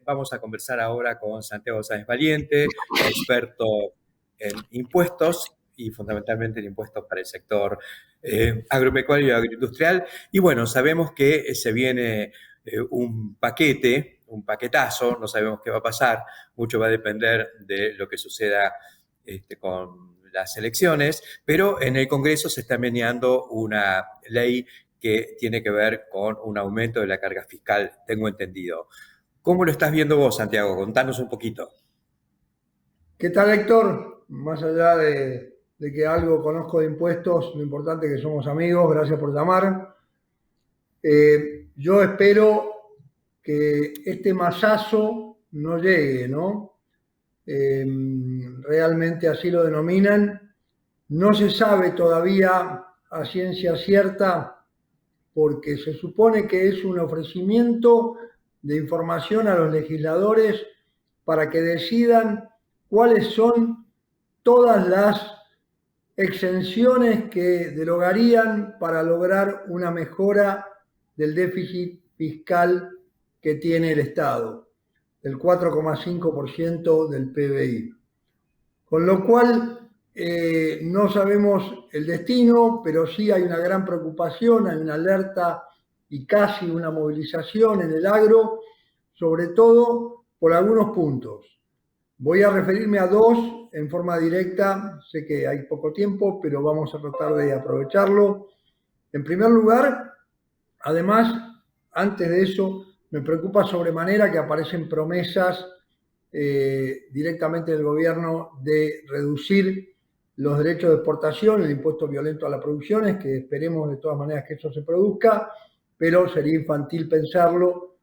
Vamos a conversar ahora con Santiago Sáenz Valiente, experto en impuestos y fundamentalmente en impuestos para el sector agropecuario y agroindustrial. Y bueno, sabemos que se viene un paquetazo, no sabemos qué va a pasar, mucho va a depender de lo que suceda con las elecciones, pero en el Congreso se está meneando una ley que tiene que ver con un aumento de la carga fiscal, tengo entendido. ¿Cómo lo estás viendo vos, Santiago? Contanos un poquito. ¿Qué tal, Héctor? Más allá de que algo conozco de impuestos, lo importante es que somos amigos, gracias por llamar. Yo espero que este masazo no llegue, ¿no? Realmente así lo denominan. No se sabe todavía a ciencia cierta porque se supone que es un ofrecimiento de información a los legisladores para que decidan cuáles son todas las exenciones que derogarían para lograr una mejora del déficit fiscal que tiene el Estado, el 4,5% del PBI. Con lo cual, no sabemos el destino, pero sí hay una gran preocupación, hay una alerta y casi una movilización en el agro, sobre todo por algunos puntos. Voy a referirme a dos en forma directa, sé que hay poco tiempo, pero vamos a tratar de aprovecharlo. En primer lugar, además, antes de eso, me preocupa sobremanera que aparecen promesas directamente del gobierno de reducir los derechos de exportación, el impuesto violento a las producciones, que esperemos de todas maneras que eso se produzca, pero sería infantil pensarlo,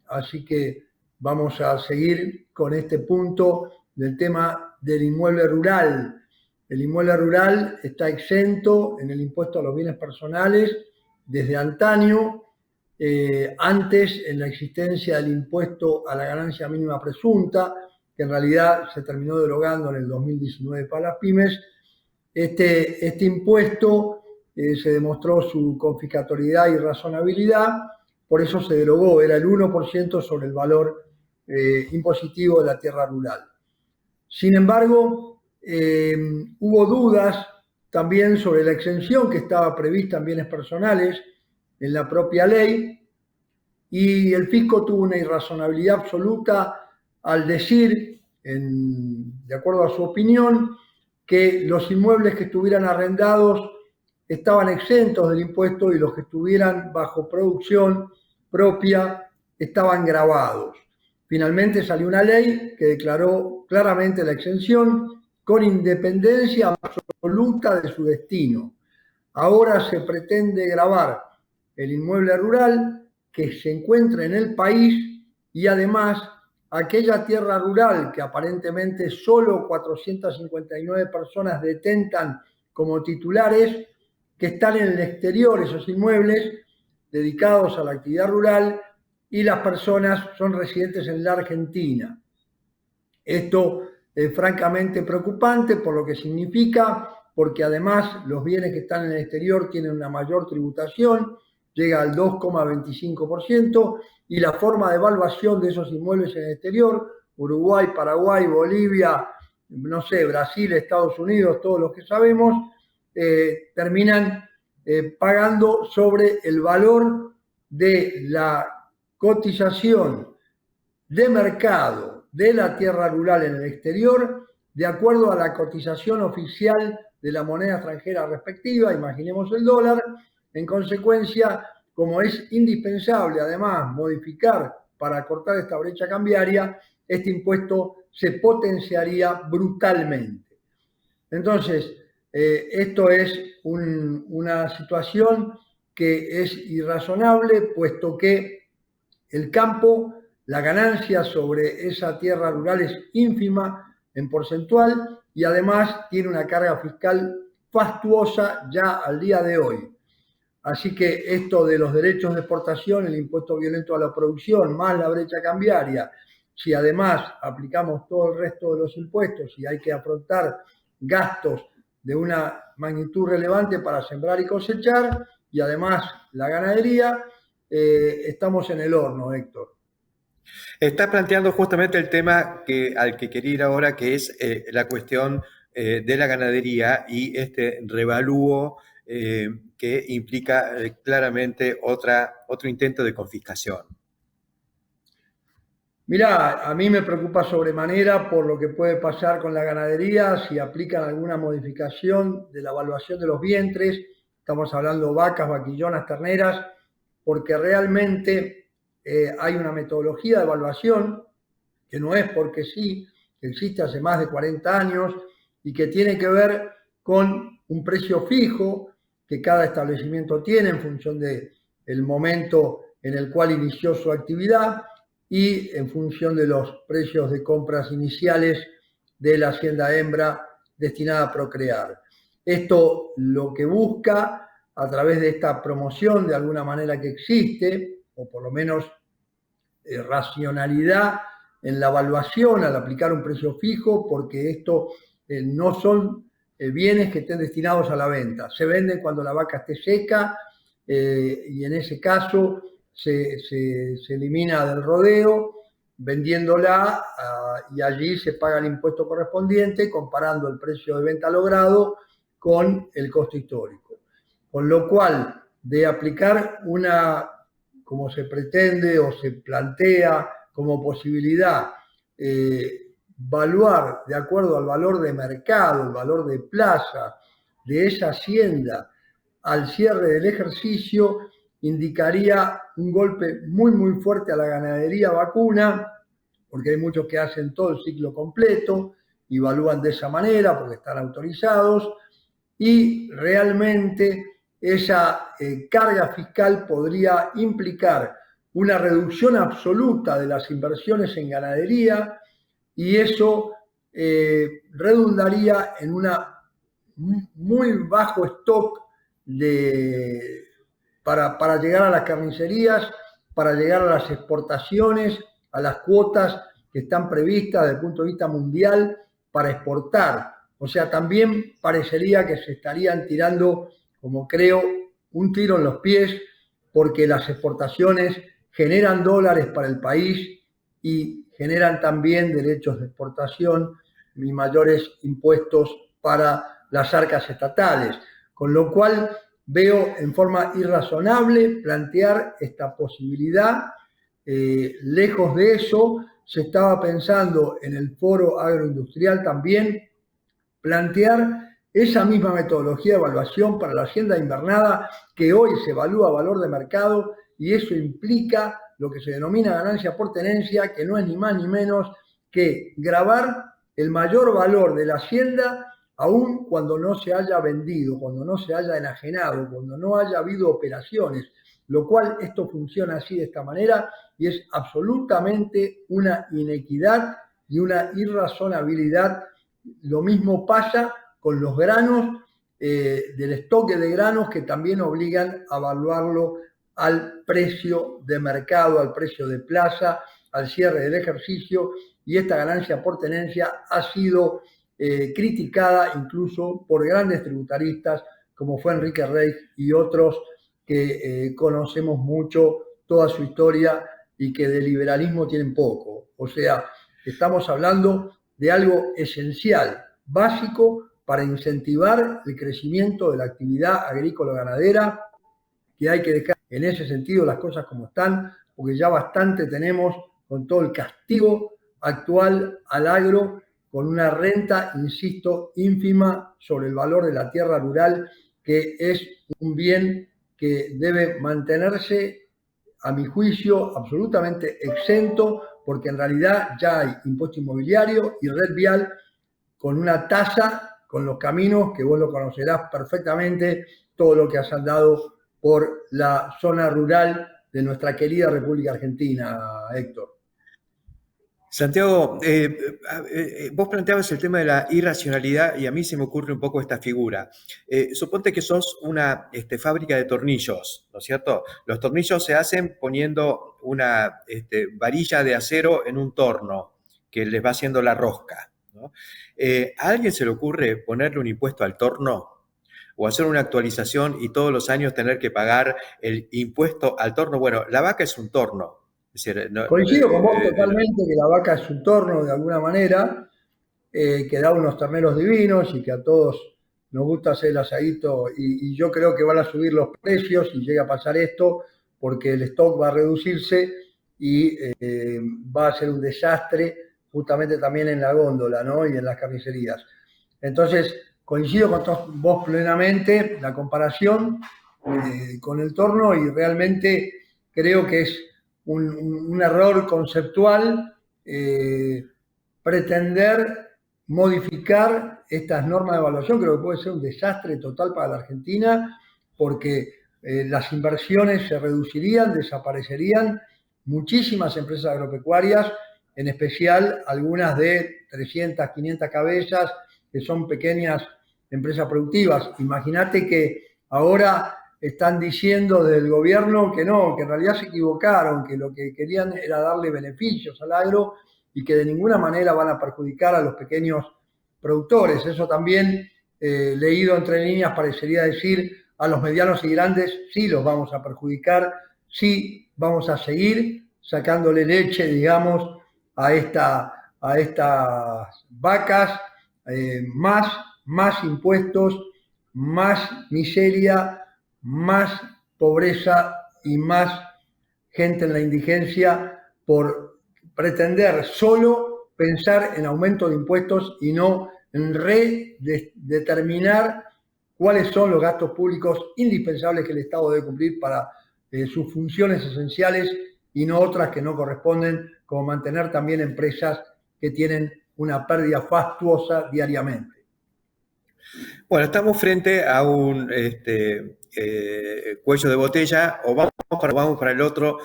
así que vamos a seguir con este punto del tema del inmueble rural. El inmueble rural está exento en el impuesto a los bienes personales desde antaño, antes en la existencia del impuesto a la ganancia mínima presunta, que en realidad se terminó derogando en el 2019 para las pymes. Este impuesto se demostró su confiscatoriedad y razonabilidad, por eso se derogó, era el 1% sobre el valor impositivo de la tierra rural. Sin embargo, hubo dudas también sobre la exención que estaba prevista en bienes personales en la propia ley, y el fisco tuvo una irrazonabilidad absoluta al decir, de acuerdo a su opinión, que los inmuebles que estuvieran arrendados estaban exentos del impuesto y los que estuvieran bajo producción propia estaban gravados. Finalmente salió una ley que declaró claramente la exención con independencia absoluta de su destino. Ahora se pretende gravar el inmueble rural que se encuentra en el país y además aquella tierra rural que aparentemente solo 459 personas detentan como titulares, que están en el exterior, esos inmuebles dedicados a la actividad rural, y las personas son residentes en la Argentina. Esto es francamente preocupante por lo que significa, porque además los bienes que están en el exterior tienen una mayor tributación, llega al 2,25%, y la forma de evaluación de esos inmuebles en el exterior, Uruguay, Paraguay, Bolivia, no sé, Brasil, Estados Unidos, todos los que sabemos, terminan pagando sobre el valor de la cotización de mercado de la tierra rural en el exterior, de acuerdo a la cotización oficial de la moneda extranjera respectiva, imaginemos el dólar. En consecuencia, como es indispensable además modificar para cortar esta brecha cambiaria, este impuesto se potenciaría brutalmente. Entonces, esto es una situación que es irrazonable, puesto que el campo, la ganancia sobre esa tierra rural es ínfima en porcentual y además tiene una carga fiscal fastuosa ya al día de hoy. Así que esto de los derechos de exportación, el impuesto violento a la producción, más la brecha cambiaria, si además aplicamos todo el resto de los impuestos y hay que afrontar gastos de una magnitud relevante para sembrar y cosechar, y además la ganadería, estamos en el horno, Héctor. Está planteando justamente el tema al que quería ir ahora, que es la cuestión de la ganadería y este revalúo que implica claramente otro intento de confiscación. Mirá, a mí me preocupa sobremanera por lo que puede pasar con la ganadería si aplican alguna modificación de la evaluación de los vientres. Estamos hablando vacas, vaquillonas, terneras, porque realmente hay una metodología de evaluación que no es porque sí, que existe hace más de 40 años y que tiene que ver con un precio fijo que cada establecimiento tiene en función del momento en el cual inició su actividad y en función de los precios de compras iniciales de la hacienda hembra destinada a procrear. Esto lo que busca a través de esta promoción de alguna manera que existe, o por lo menos racionalidad en la evaluación al aplicar un precio fijo, porque esto no son bienes que estén destinados a la venta. Se venden cuando la vaca esté seca y en ese caso se elimina del rodeo vendiéndola y allí se paga el impuesto correspondiente comparando el precio de venta logrado con el costo histórico. Con lo cual, de aplicar una, como se pretende o se plantea como posibilidad, evaluar de acuerdo al valor de mercado, el valor de plaza de esa hacienda al cierre del ejercicio, indicaría un golpe muy, muy fuerte a la ganadería vacuna, porque hay muchos que hacen todo el ciclo completo, evalúan de esa manera porque están autorizados, y realmente esa carga fiscal podría implicar una reducción absoluta de las inversiones en ganadería y eso redundaría en un muy bajo stock para llegar a las carnicerías, para llegar a las exportaciones, a las cuotas que están previstas desde el punto de vista mundial para exportar. O sea, también parecería que se estarían tirando, como creo, un tiro en los pies, porque las exportaciones generan dólares para el país y generan también derechos de exportación y mayores impuestos para las arcas estatales. Con lo cual veo en forma irrazonable plantear esta posibilidad. Lejos de eso, se estaba pensando en el foro agroindustrial también plantear esa misma metodología de evaluación para la hacienda invernada que hoy se evalúa a valor de mercado y eso implica lo que se denomina ganancia por tenencia, que no es ni más ni menos que gravar el mayor valor de la hacienda aun cuando no se haya vendido, cuando no se haya enajenado, cuando no haya habido operaciones, lo cual esto funciona así de esta manera y es absolutamente una inequidad y una irrazonabilidad. Lo mismo pasa con los granos, del estoque de granos que también obligan a evaluarlo al precio de mercado, al precio de plaza, al cierre del ejercicio, y esta ganancia por tenencia ha sido criticada incluso por grandes tributaristas como fue Enrique Reich y otros que conocemos mucho toda su historia y que de liberalismo tienen poco. O sea, estamos hablando de algo esencial, básico, para incentivar el crecimiento de la actividad agrícola-ganadera, que hay que dejar en ese sentido las cosas como están, porque ya bastante tenemos con todo el castigo actual al agro, con una renta, insisto, ínfima sobre el valor de la tierra rural, que es un bien que debe mantenerse, a mi juicio, absolutamente exento, porque en realidad ya hay impuesto inmobiliario y red vial con una tasa, con los caminos, que vos lo conocerás perfectamente, todo lo que has andado por la zona rural de nuestra querida República Argentina, Héctor. Santiago, vos planteabas el tema de la irracionalidad y a mí se me ocurre un poco esta figura. Suponte que sos una fábrica de tornillos, ¿no es cierto? Los tornillos se hacen poniendo una varilla de acero en un torno que les va haciendo la rosca, ¿no? ¿A alguien se le ocurre ponerle un impuesto al torno? O hacer una actualización y todos los años tener que pagar el impuesto al torno. Bueno, la vaca es un torno, Es decir, Coincido con vos totalmente que la vaca es un torno de alguna manera, que da unos terneros divinos y que a todos nos gusta hacer el asadito y yo creo que van a subir los precios si llega a pasar esto porque el stock va a reducirse y va a ser un desastre justamente también en la góndola, ¿no? Y en las carnicerías. Entonces, coincido con vos plenamente, la comparación con el torno y realmente creo que es un error conceptual pretender modificar estas normas de evaluación. Creo que puede ser un desastre total para la Argentina porque las inversiones se reducirían, desaparecerían muchísimas empresas agropecuarias, en especial algunas de 300, 500 cabezas, que son pequeñas empresas productivas. Imagínate que ahora están diciendo del gobierno que no, que en realidad se equivocaron, que lo que querían era darle beneficios al agro y que de ninguna manera van a perjudicar a los pequeños productores. Eso también, leído entre líneas, parecería decir a los medianos y grandes sí los vamos a perjudicar, sí vamos a seguir sacándole leche, digamos, a estas vacas, más impuestos, más miseria, más pobreza y más gente en la indigencia por pretender solo pensar en aumento de impuestos y no en redeterminar cuáles son los gastos públicos indispensables que el Estado debe cumplir para sus funciones esenciales y no otras que no corresponden, como mantener también empresas que tienen una pérdida fastuosa diariamente. Bueno, estamos frente a un cuello de botella, o vamos para el otro.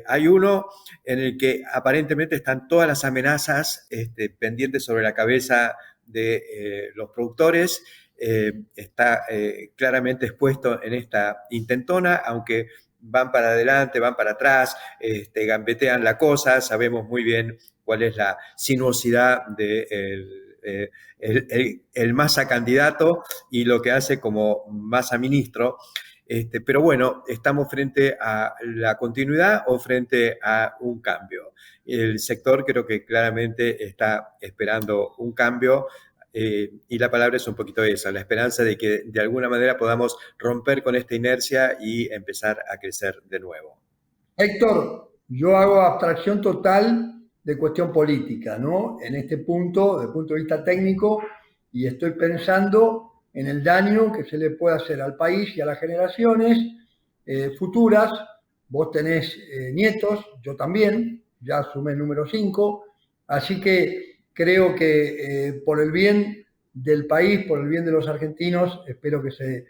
Hay uno en el que aparentemente están todas las amenazas pendientes sobre la cabeza de los productores. Está claramente expuesto en esta intentona, aunque van para adelante, van para atrás, gambetean la cosa, sabemos muy bien cuál es la sinuosidad de el Massa candidato y lo que hace como Massa ministro. Pero bueno, estamos frente a la continuidad o frente a un cambio. El sector creo que claramente está esperando un cambio. Y la palabra es un poquito esa, la esperanza de que de alguna manera podamos romper con esta inercia y empezar a crecer de nuevo. Héctor, yo hago abstracción total de cuestión política, ¿no? En este punto, desde el punto de vista técnico, y estoy pensando en el daño que se le puede hacer al país y a las generaciones futuras. Vos tenés nietos, yo también, ya sumé el número 5, así que creo que por el bien del país, por el bien de los argentinos, espero que se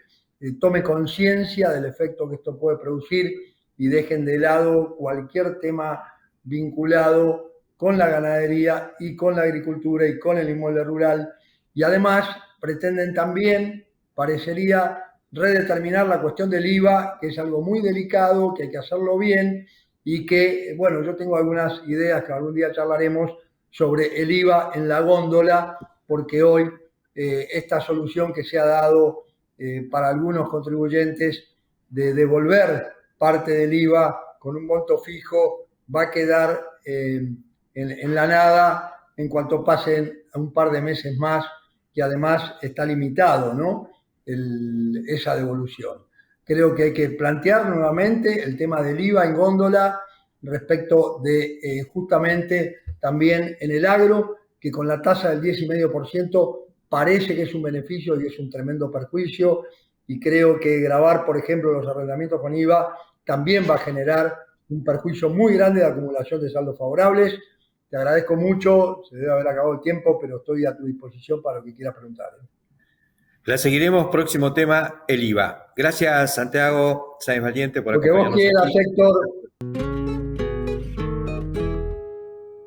tome conciencia del efecto que esto puede producir y dejen de lado cualquier tema vinculado con la ganadería y con la agricultura y con el inmueble rural. Y además pretenden también, parecería, redeterminar la cuestión del IVA, que es algo muy delicado, que hay que hacerlo bien y que, bueno, yo tengo algunas ideas que algún día charlaremos sobre el IVA en la góndola, porque hoy esta solución que se ha dado para algunos contribuyentes de devolver parte del IVA con un monto fijo va a quedar en la nada en cuanto pasen un par de meses más, que además está limitado, ¿no? Esa devolución. Creo que hay que plantear nuevamente el tema del IVA en góndola respecto de justamente también en el agro, que con la tasa del 10,5% parece que es un beneficio y es un tremendo perjuicio, y creo que gravar, por ejemplo, los arrendamientos con IVA también va a generar un perjuicio muy grande de acumulación de saldos favorables. Te agradezco mucho, se debe haber acabado el tiempo, pero estoy a tu disposición para lo que quieras preguntar. La seguiremos, próximo tema, el IVA. Gracias, Santiago Sáenz Valiente, por acompañarnos. Lo que vos quieras, Héctor.